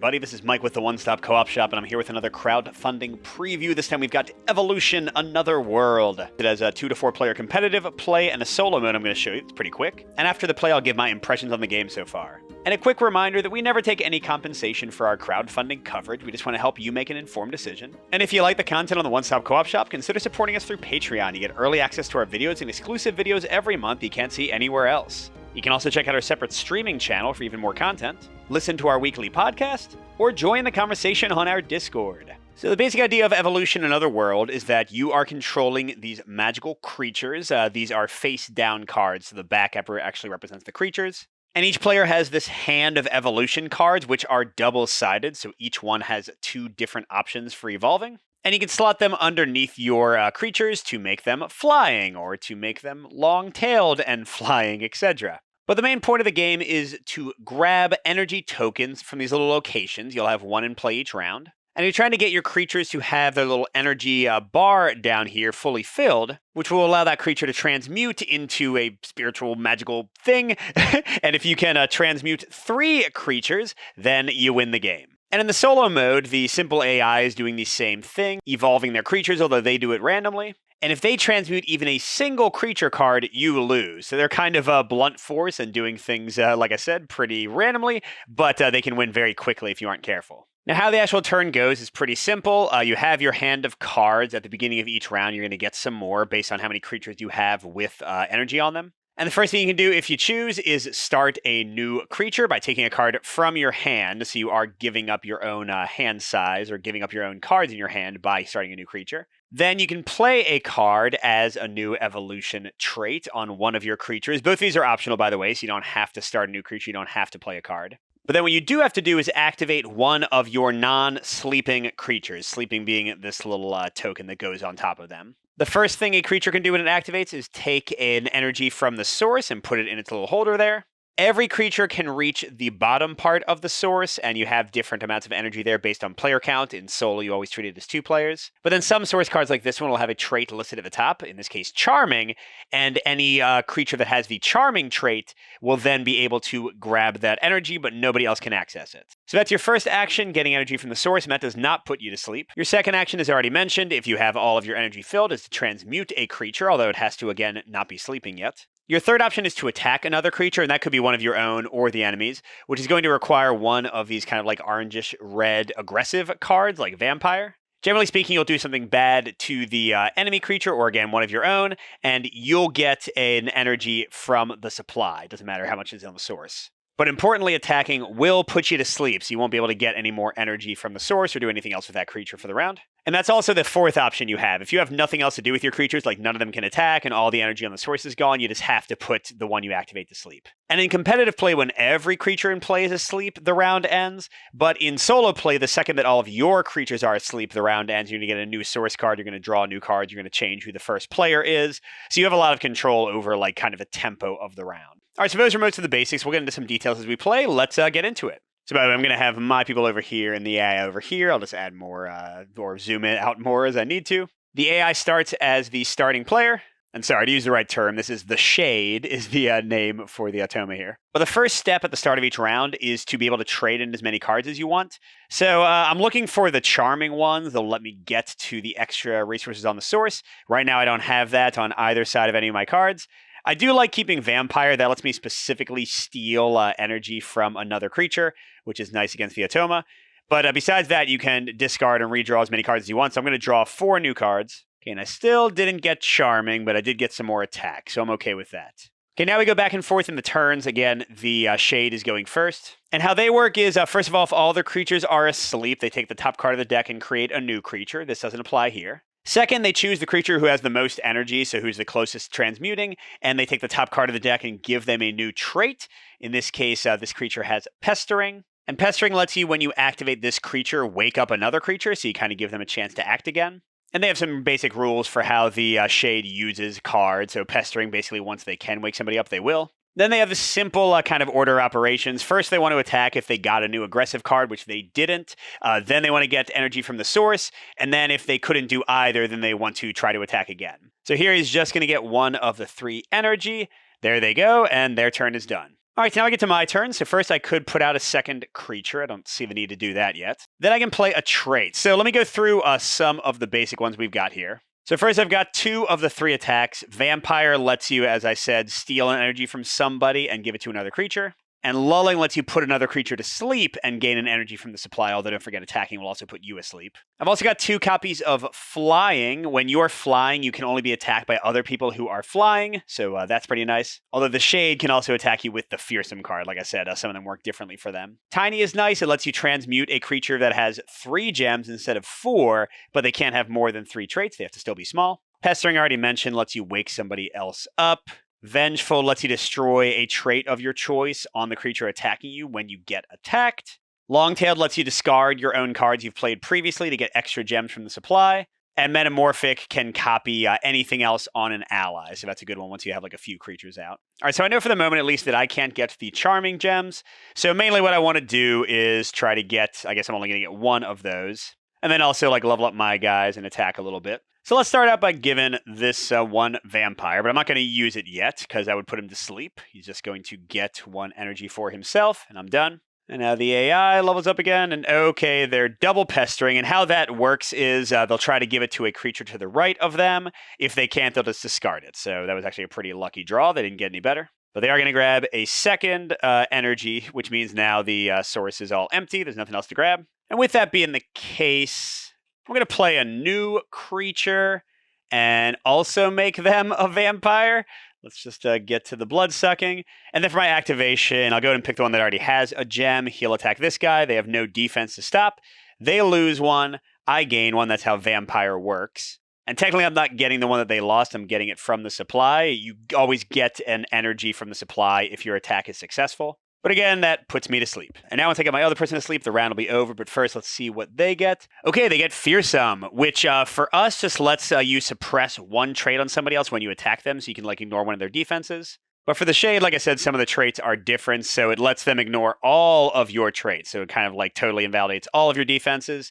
everybody. This is Mike with the One Stop Co-op Shop, and I'm here with another crowdfunding preview. This time we've got Evolution, Another World. It has a 2 to 4 player competitive play and a solo mode I'm going to show you. It's pretty quick. And after the play, I'll give my impressions on the game so far. And a quick reminder that we never take any compensation for our crowdfunding coverage. We just want to help you make an informed decision. And if you like the content on the One Stop Co-op Shop, consider supporting us through Patreon. You get early access to our videos and exclusive videos every month you can't see anywhere else. You can also check out our separate streaming channel for even more content, listen to our weekly podcast, or join the conversation on our Discord. So the basic idea of Evolution, Another World is that you are controlling these magical creatures. These are face-down cards, so the back actually represents the creatures. And each player has this hand of evolution cards, which are double-sided, so each one has 2 different options for evolving. And you can slot them underneath your creatures to make them flying, or to make them long-tailed and flying, etc. But the main point of the game is to grab energy tokens from these little locations. You'll have 1 in play each round. And you're trying to get your creatures to have their little energy bar down here fully filled, which will allow that creature to transmute into a spiritual, magical thing. And if you can transmute 3 creatures, then you win the game. And in the solo mode, the simple AI is doing the same thing, evolving their creatures, although they do it randomly. And if they transmute even a single creature card, you lose. So they're kind of a blunt force and doing things, like I said, pretty randomly, but they can win very quickly if you aren't careful. Now, how the actual turn goes is pretty simple. You have your hand of cards at the beginning of each round. You're going to get some more based on how many creatures you have with energy on them. And the first thing you can do, if you choose, is start a new creature by taking a card from your hand. So you are giving up your own hand size, or giving up your own cards in your hand by starting a new creature. Then you can play a card as a new evolution trait on one of your creatures. Both of these are optional, by the way, so you don't have to start a new creature. You don't have to play a card. But then what you do have to do is activate one of your non-sleeping creatures, sleeping being this little token that goes on top of them. The first thing a creature can do when it activates is take an energy from the source and put it in its little holder there. Every creature can reach the bottom part of the source, and you have different amounts of energy there based on player count. In solo, you always treat it as 2 players. But then some source cards like this one will have a trait listed at the top, in this case, Charming, and any creature that has the Charming trait will then be able to grab that energy, but nobody else can access it. So that's your first action, getting energy from the source, and that does not put you to sleep. Your second action, as already mentioned, if you have all of your energy filled, is to transmute a creature, although it has to, again, not be sleeping yet. Your third option is to attack another creature, and that could be one of your own or the enemy's, which is going to require one of these kind of like orangish red aggressive cards, like Vampire. Generally speaking, you'll do something bad to the enemy creature, or again, one of your own, and you'll get an energy from the supply. It doesn't matter how much is on the source. But importantly, attacking will put you to sleep, so you won't be able to get any more energy from the source or do anything else with that creature for the round. And that's also the fourth option you have. If you have nothing else to do with your creatures, like none of them can attack and all the energy on the source is gone, you just have to put the one you activate to sleep. And in competitive play, when every creature in play is asleep, the round ends. But in solo play, the second that all of your creatures are asleep, the round ends. You're going to get a new source card, you're going to draw a new card, you're going to change who the first player is. So you have a lot of control over like kind of the tempo of the round. All right, so those are most of the basics. We'll get into some details as we play. Let's get into it. So by the way, I'm going to have my people over here and the AI over here. I'll just add more or zoom it out more as I need to. The AI starts as the starting player. And sorry, to use the right term, this is the Shade is the name for the Automa here. But the first step at the start of each round is to be able to trade in as many cards as you want. So I'm looking for the Charming ones. They'll let me get to the extra resources on the source. Right now, I don't have that on either side of any of my cards. I do like keeping Vampire. That lets me specifically steal energy from another creature, which is nice against the Automa. But besides that, you can discard and redraw as many cards as you want. So I'm going to draw 4 new cards. Okay, and I still didn't get Charming, but I did get some more attack, so I'm okay with that. Okay, now we go back and forth in the turns. Again, the Shade is going first. And how they work is, first of all, if all their creatures are asleep, they take the top card of the deck and create a new creature. This doesn't apply here. Second, they choose the creature who has the most energy, so who's the closest transmuting, and they take the top card of the deck and give them a new trait. In this case, this creature has Pestering. And Pestering lets you, when you activate this creature, wake up another creature, so you kind of give them a chance to act again. And they have some basic rules for how the Shade uses cards, so Pestering, basically, once they can wake somebody up, they will. Then they have this simple kind of order operations. First, they want to attack if they got a new aggressive card, which they didn't. Then they want to get energy from the source. And then if they couldn't do either, then they want to try to attack again. So here he's just going to get one of the 3 energy. There they go, and their turn is done. All right, so now I get to my turn. So first I could put out a second creature. I don't see the need to do that yet. Then I can play a trait. So let me go through some of the basic ones we've got here. So first I've got 2 of the 3 attacks. Vampire lets you, as I said, steal an energy from somebody and give it to another creature. And Lulling lets you put another creature to sleep and gain an energy from the supply, although don't forget attacking will also put you asleep. I've also got 2 copies of Flying. When you're flying, you can only be attacked by other people who are flying, so that's pretty nice. Although the Shade can also attack you with the Fearsome card. Like I said, some of them work differently for them. Tiny is nice. It lets you transmute a creature that has 3 gems instead of 4, but they can't have more than 3 traits. They have to still be small. Pestering, I already mentioned, lets you wake somebody else up. Vengeful lets you destroy a trait of your choice on the creature attacking you when you get attacked. Long-tailed lets you discard your own cards you've played previously to get extra gems from the supply. And Metamorphic can copy anything else on an ally, so that's a good one once you have like a few creatures out. All right, so I know for the moment at least that I can't get the Charming gems, so mainly what I want to do is try to get, I guess I'm only going to get 1 of those, and then also like level up my guys and attack a little bit. So let's start out by giving this 1 Vampire, but I'm not going to use it yet because that would put him to sleep. He's just going to get 1 energy for himself, and I'm done. And now the AI levels up again, and okay, they're double pestering, and how that works is they'll try to give it to a creature to the right of them. If they can't, they'll just discard it. So that was actually a pretty lucky draw. They didn't get any better. But they are going to grab a second energy, which means now the source is all empty. There's nothing else to grab. And with that being the case, I'm going to play a new creature and also make them a vampire. Let's just get to the blood sucking. And then for my activation, I'll go ahead and pick the one that already has a gem. He'll attack this guy. They have no defense to stop. They lose 1. I gain 1. That's how vampire works. And technically, I'm not getting the one that they lost. I'm getting it from the supply. You always get an energy from the supply if your attack is successful. But again, that puts me to sleep. And now once I get my other person to sleep, the round will be over. But first, let's see what they get. Okay, they get Fearsome, which for us just lets you suppress 1 trait on somebody else when you attack them, so you can like ignore one of their defenses. But for the Shade, like I said, some of the traits are different, so it lets them ignore all of your traits. So it kind of like totally invalidates all of your defenses.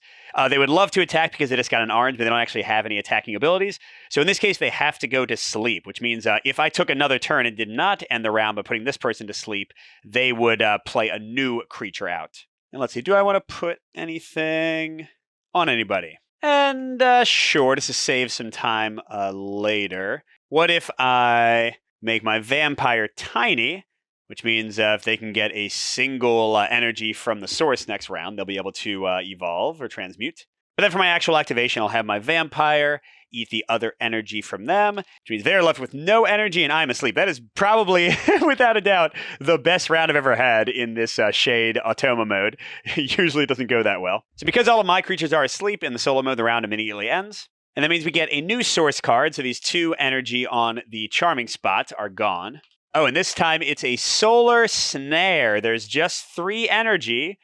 They would love to attack because they just got an orange, but they don't actually have any attacking abilities. So in this case, they have to go to sleep, which means if I took another turn and did not end the round by putting this person to sleep, they would play a new creature out. And let's see, do I want to put anything on anybody? And sure, just to save some time later. What if I make my Vampire tiny, which means if they can get a single energy from the source next round, they'll be able to evolve or transmute. But then for my actual activation, I'll have my Vampire eat the other energy from them, which means they're left with no energy and I'm asleep. That is probably, without a doubt, the best round I've ever had in this Shade Automa mode. Usually it doesn't go that well. So because all of my creatures are asleep in the solo mode, the round immediately ends. And that means we get a new source card, so these 2 energy on the Charming spot are gone. Oh, and this time it's a Solar Snare. There's just 3 energy.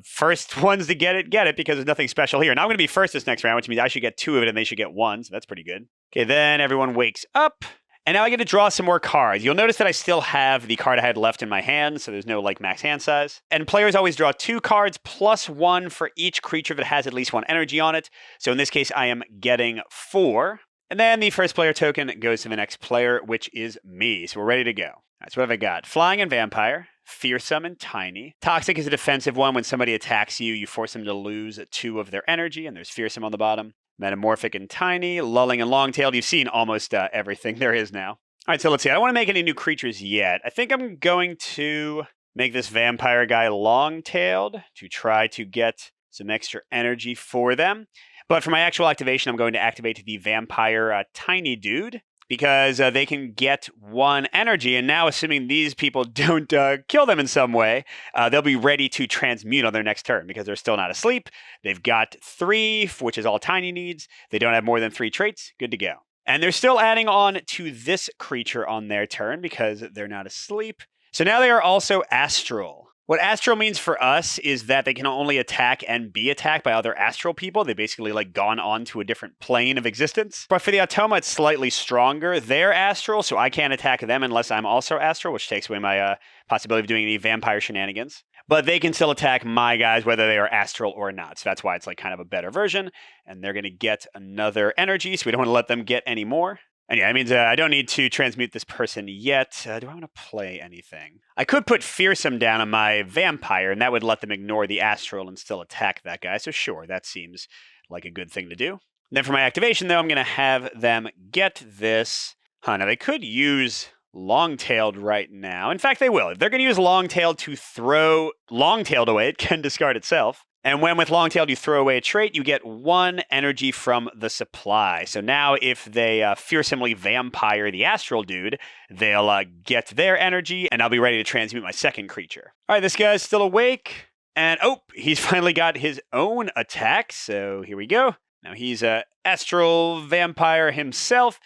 First ones to get it, because there's nothing special here. Now I'm going to be first this next round, which means I should get 2 of it and they should get 1, so that's pretty good. Okay, then everyone wakes up. And now I get to draw some more cards. You'll notice that I still have the card I had left in my hand, so there's no like max hand size. And players always draw 2 cards plus 1 for each creature that has at least 1 energy on it. So in this case, I am getting 4. And then the first player token goes to the next player, which is me. So we're ready to go. All right, so what have I got? Flying and Vampire, Fearsome and Tiny. Toxic is a defensive one. When somebody attacks you, you force them to lose 2 of their energy, and there's Fearsome on the bottom. Metamorphic and Tiny, Lulling and Long-tailed. You've seen almost everything there is now. All right, so let's see. I don't want to make any new creatures yet. I think I'm going to make this Vampire guy Long-tailed to try to get some extra energy for them. But for my actual activation, I'm going to activate the Vampire Tiny Dude, because they can get 1 energy. And now, assuming these people don't kill them in some way, they'll be ready to transmute on their next turn because they're still not asleep. They've got 3, which is all Tiny needs. They don't have more than 3 traits. Good to go. And they're still adding on to this creature on their turn because they're not asleep. So now they are also astral. What astral means for us is that they can only attack and be attacked by other astral people. They basically like gone on to a different plane of existence. But for the Automa, it's slightly stronger. They're astral, so I can't attack them unless I'm also astral, which takes away my possibility of doing any vampire shenanigans. But they can still attack my guys whether they are astral or not. So that's why it's like kind of a better version. And they're going to get another energy, so we don't want to let them get any more. And yeah, that means I don't need to transmute this person yet. Do I want to play anything? I could put Fearsome down on my Vampire, and that would let them ignore the Astral and still attack that guy. So sure, that seems like a good thing to do. Then for my activation, though, I'm going to have them get this. Now, they could use Long-tailed right now. In fact, they will. If they're going to use Long-tailed to throw Long-tailed away, it can discard itself. And when with Long-tailed you throw away a trait, you get 1 energy from the supply. So now if they fearsomely vampire the Astral dude, they'll get their energy, and I'll be ready to transmute my second creature. All right, this guy's still awake. And, oh, he's finally got his own attack. So here we go. Now he's a Astral Vampire himself.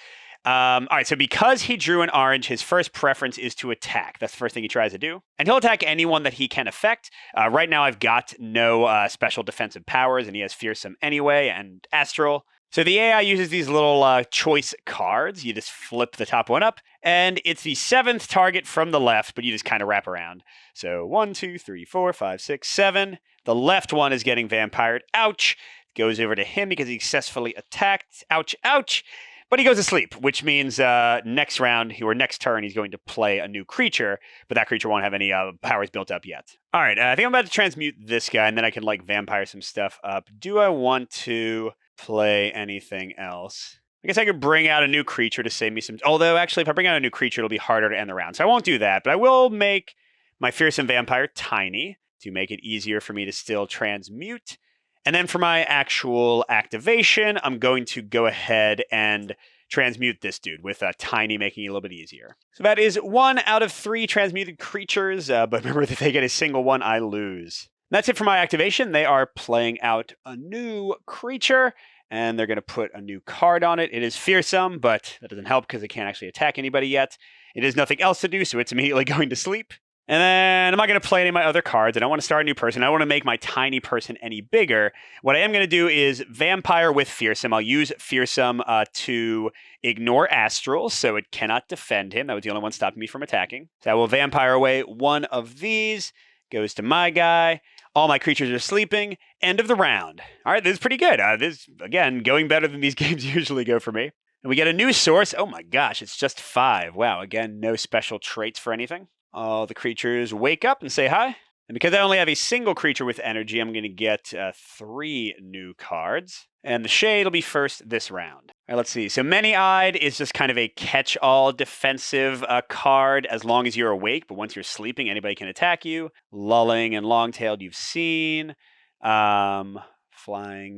All right, so because he drew an orange, his first preference is to attack. That's the first thing he tries to do. And he'll attack anyone that he can affect. Right now, I've got no special defensive powers, and he has Fearsome anyway, and Astral. So the AI uses these little choice cards. You just flip the top one up, and it's the 7th target from the left, but you just kind of wrap around. So 1, 2, 3, 4, 5, 6, 7. The left one is getting vampired. Ouch. Goes over to him because he successfully attacked. Ouch, ouch. But he goes to sleep, which means next round or next turn he's going to play a new creature, but that creature won't have any powers built up yet. All right, I think I'm about to transmute this guy, and then I can like vampire some stuff up. Do I want to play anything else? I guess I could bring out a new creature to save me some... Although, actually, if I bring out a new creature, it'll be harder to end the round. So I won't do that, but I will make my Fearsome Vampire tiny to make it easier for me to still transmute. And then for my actual activation, I'm going to go ahead and transmute this dude with Tiny making it a little bit easier. So that is 1 out of 3 transmuted creatures, but remember that if they get a single one, I lose. That's it for my activation. They are playing out a new creature, and they're going to put a new card on it. It is Fearsome, but that doesn't help because it can't actually attack anybody yet. It has nothing else to do, so it's immediately going to sleep. And then I'm not going to play any of my other cards. I don't want to start a new person. I don't want to make my tiny person any bigger. What I am going to do is Vampire with Fearsome. I'll use Fearsome to ignore Astral, so it cannot defend him. That was the only one stopping me from attacking. So I will Vampire away one of these. Goes to my guy. All my creatures are sleeping. End of the round. All right, this is pretty good. This, again, going better than these games usually go for me. And we get a new source. Oh my gosh, it's just 5. Wow, again, no special traits for anything. All the creatures wake up and say hi. And because I only have a single creature with energy, I'm going to get 3 new cards. And the Shade will be first this round. All right, let's see. So Many-Eyed is just kind of a catch-all defensive card as long as you're awake. But once you're sleeping, anybody can attack you. Lulling and Long-tailed you've seen. Flying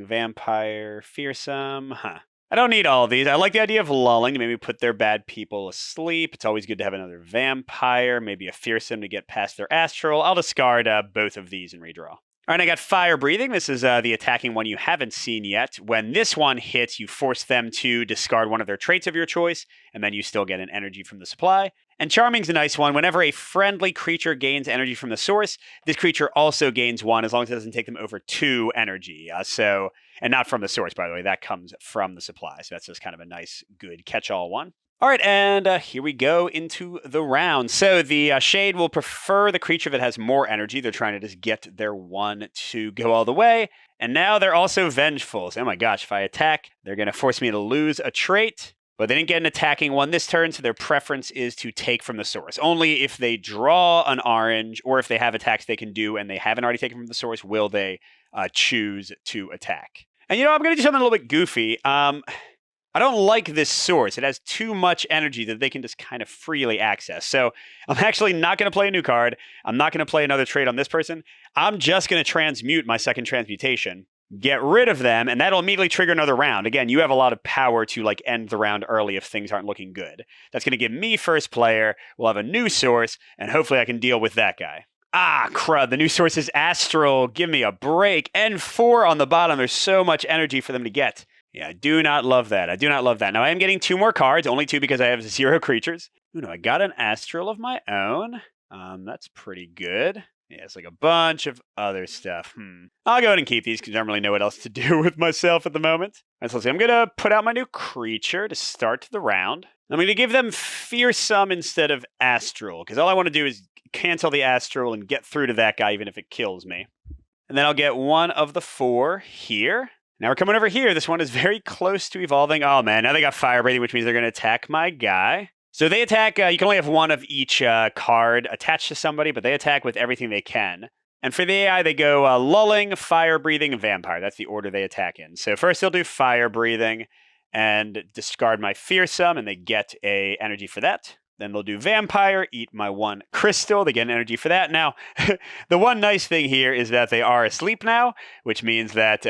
Vampire, Fearsome. I don't need all of these. I like the idea of lulling to maybe put their bad people asleep. It's always good to have another vampire, maybe a Fearsome to get past their Astral. I'll discard both of these and redraw. All right, I got Fire Breathing. This is the attacking one you haven't seen yet. When this one hits, you force them to discard one of their traits of your choice, and then you still get an energy from the supply. And Charming's a nice one. Whenever a friendly creature gains energy from the source, this creature also gains 1 as long as it doesn't take them over 2 energy. And not from the source, by the way. That comes from the supply. So that's just kind of a nice, good catch-all one. All right, and here we go into the round. So the Shade will prefer the creature that has more energy. They're trying to just get their 1 to go all the way. And now they're also vengeful. So, oh my gosh, if I attack, they're going to force me to lose a trait. But they didn't get an attacking one this turn, so their preference is to take from the source. Only if they draw an orange, or if they have attacks they can do and they haven't already taken from the source, will they choose to attack. And I'm going to do something a little bit goofy. I don't like this source. It has too much energy that they can just kind of freely access. So I'm actually not going to play a new card. I'm not going to play another trait on this person. I'm just going to transmute my second transmutation. Get rid of them, and that'll immediately trigger another round. Again, you have a lot of power to end the round early if things aren't looking good. That's going to give me first player. We'll have a new source, and hopefully I can deal with that guy. Ah, crud. The new source is Astral. Give me a break. N4 on the bottom. There's so much energy for them to get. Yeah, I do not love that. I do not love that. Now, I am getting 2 more cards, only 2 because I have 0 creatures. Ooh, no, I got an Astral of my own. That's pretty good. Yeah, it's like a bunch of other stuff. I'll go ahead and keep these because I don't really know what else to do with myself at the moment. All right, so let's see. I'm going to put out my new creature to start the round. I'm going to give them Fearsome instead of Astral because all I want to do is cancel the Astral and get through to that guy even if it kills me. And then I'll get 1 of the 4 here. Now we're coming over here. This one is very close to evolving. Oh, man. Now they got fire breathing, which means they're going to attack my guy. So they attack. You can only have one of each card attached to somebody, but they attack with everything they can. And for the AI, they go lulling, fire breathing, and vampire. That's the order they attack in. So first they'll do fire breathing and discard my fearsome, and they get a energy for that. Then they'll do vampire, eat my one crystal. They get an energy for that. Now, the one nice thing here is that they are asleep now, which means that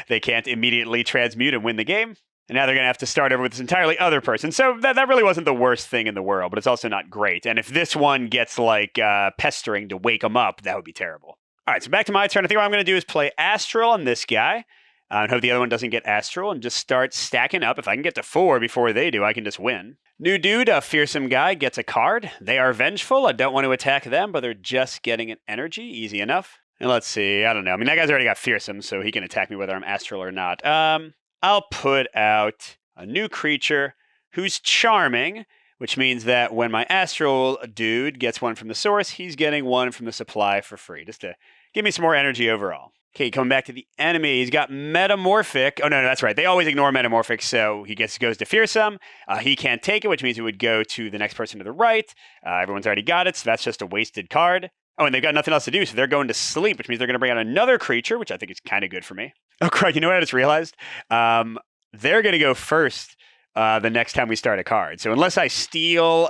they can't immediately transmute and win the game. And now they're going to have to start over with this entirely other person. So that really wasn't the worst thing in the world, but it's also not great. And if this one gets like pestering to wake them up, that would be terrible. All right, so back to my turn. I think what I'm going to do is play Astral on this guy. And hope the other one doesn't get Astral and just start stacking up. If I can get to 4 before they do, I can just win. New dude, a fearsome guy, gets a card. They are vengeful. I don't want to attack them, but they're just getting an energy. Easy enough. And let's see. I don't know. I mean, that guy's already got fearsome, so he can attack me whether I'm Astral or not. I'll put out a new creature who's charming, which means that when my Astral dude gets one from the source, he's getting one from the supply for free, just to give me some more energy overall. Okay, coming back to the enemy, he's got Metamorphic. Oh, no, that's right. They always ignore Metamorphic, so he goes to Fearsome. He can't take it, which means it would go to the next person to the right. Everyone's already got it, so that's just a wasted card. Oh, and they've got nothing else to do, so they're going to sleep, which means they're going to bring out another creature, which I think is kind of good for me. Oh, crap, you know what I just realized? They're going to go first the next time we start a card. So unless I steal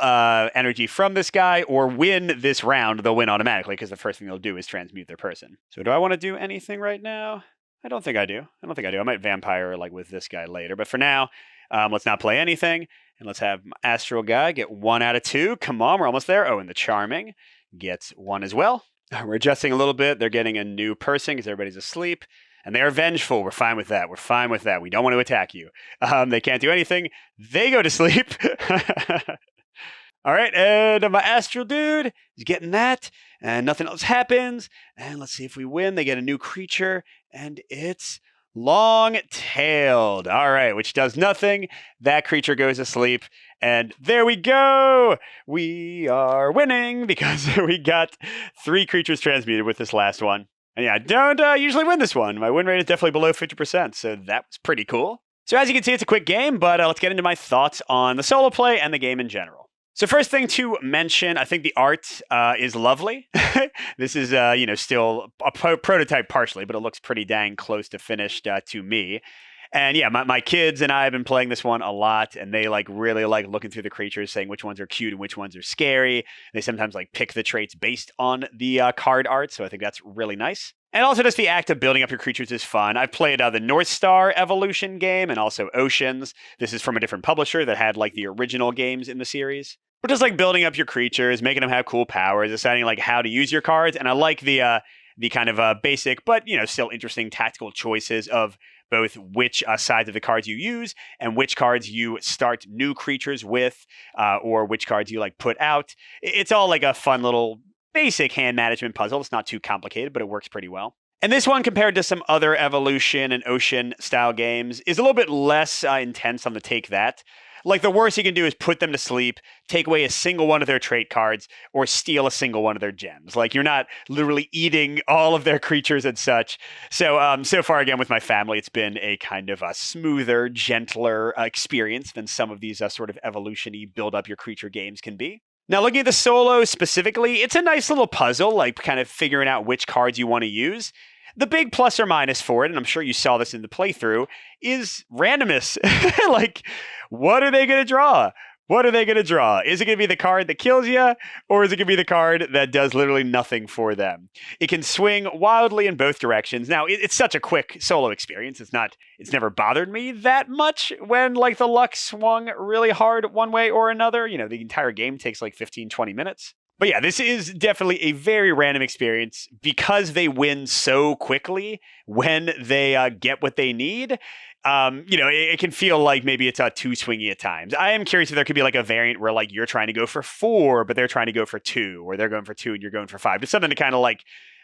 energy from this guy or win this round, they'll win automatically because the first thing they'll do is transmute their person. So do I want to do anything right now? I don't think I do. I might vampire like with this guy later. But for now, let's not play anything. And let's have my Astral guy get 1 out of 2. Come on, we're almost there. Oh, and the Charming gets 1 as well. We're adjusting a little bit. They're getting a new person because everybody's asleep. And they are vengeful. We're fine with that. We don't want to attack you. They can't do anything. They go to sleep. All right, and my Astral dude is getting that, and nothing else happens. And let's see if we win. They get a new creature, and it's Long-Tailed. All right, which does nothing. That creature goes to sleep, and there we go. We are winning because we got 3 creatures transmuted with this last one. And yeah, I don't usually win this one. My win rate is definitely below 50%, so that was pretty cool. So as you can see, it's a quick game, but let's get into my thoughts on the solo play and the game in general. So first thing to mention, I think the art is lovely. This is, still a prototype partially, but it looks pretty dang close to finished to me. And yeah, my kids and I have been playing this one a lot, and they really like looking through the creatures, saying which ones are cute and which ones are scary. They sometimes pick the traits based on the card art, so I think that's really nice. And also just the act of building up your creatures is fun. I've played the Northstar Evolution game and also Oceans. This is from a different publisher that had the original games in the series. But just building up your creatures, making them have cool powers, deciding how to use your cards. And I like the kind of basic, but still interesting tactical choices of both which sides of the cards you use and which cards you start new creatures with, or which cards you put out. It's all a fun little basic hand management puzzle. It's not too complicated, but it works pretty well. And this one, compared to some other Evolution and Ocean style games, is a little bit less intense on the take that. The worst you can do is put them to sleep, take away a single one of their trait cards, or steal a single one of their gems. You're not literally eating all of their creatures and such. So, so far, again, with my family, it's been a kind of a smoother, gentler experience than some of these sort of evolution-y build-up-your-creature games can be. Now, looking at the solo specifically, it's a nice little puzzle, kind of figuring out which cards you want to use. The big plus or minus for it, and I'm sure you saw this in the playthrough, is randomness. What are they going to draw? What are they going to draw? Is it going to be the card that kills you, or is it going to be the card that does literally nothing for them? It can swing wildly in both directions. Now, it's such a quick solo experience. It's never bothered me that much when the luck swung really hard one way or another. The entire game takes 15, 20 minutes. But yeah, this is definitely a very random experience because they win so quickly when they get what they need. It can feel maybe it's too swingy at times. I am curious if there could be a variant where you're trying to go for 4, but they're trying to go for 2, or they're going for 2 and you're going for 5. Just something to kind of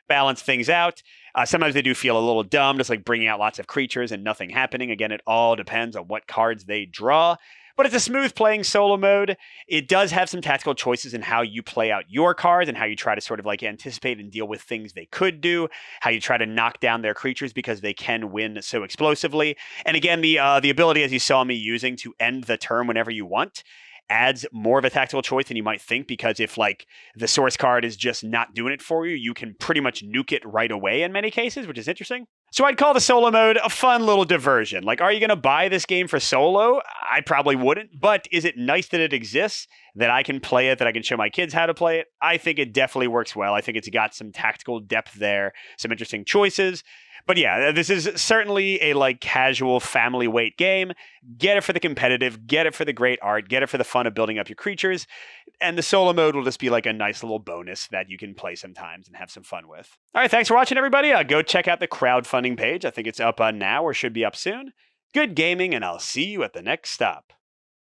balance things out. Sometimes they do feel a little dumb, just bringing out lots of creatures and nothing happening. Again, it all depends on what cards they draw. But it's a smooth playing solo mode. It does have some tactical choices in how you play out your cards and how you try to sort of like anticipate and deal with things they could do, how you try to knock down their creatures because they can win so explosively. And again, the ability, as you saw me using, to end the turn whenever you want adds more of a tactical choice than you might think, because if like the source card is just not doing it for you, you can pretty much nuke it right away in many cases, which is interesting. So I'd call the solo mode a fun little diversion. Like, are you going to buy this game for solo? I probably wouldn't, but is it nice that it exists, that I can play it, that I can show my kids how to play it? I think it definitely works well. I think it's got some tactical depth there, some interesting choices. But yeah, this is certainly a like casual family weight game. Get it for the competitive, get it for the great art, get it for the fun of building up your creatures. And the solo mode will just be like a nice little bonus that you can play sometimes and have some fun with. All right, thanks for watching, everybody. Go check out the crowdfunding page. I think it's up now or should be up soon. Good gaming, and I'll see you at the next stop.